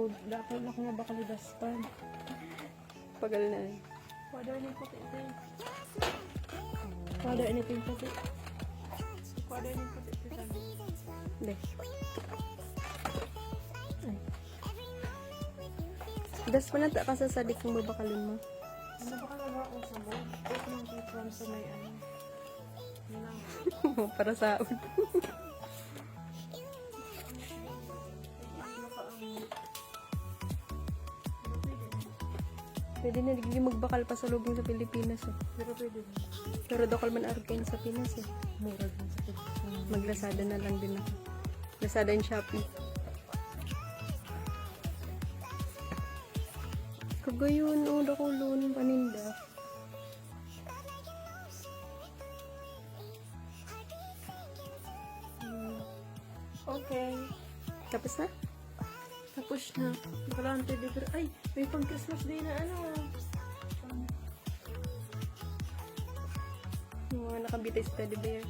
sulog. Dapat na ko nga baka lidaspan. Pagal na eh. Father ni puti ito. Father ni puti. Father ni puti ito. Hindi. Das pa na ta kasasadik ng babakalon mo. Ano ba ka nagawa ko sa mo? Ito nang from sa may ano. Yun lang. Para sa pwede na nagiging magbakal pa sa lubong sa Pilipinas eh. Pero pwede din. Pero dokal man arkain sa Pinas eh. Mura din sa Pilipinas. Maglasada na lang din ako. Lazada and Shopee. Kagayon, ulo ko loon paninda. Okay. Tapos na? Tapos na. Nakaraan tayo dito. Ay, may pang Christmas day na ano. Yung mga nakabitay sa teddy bear.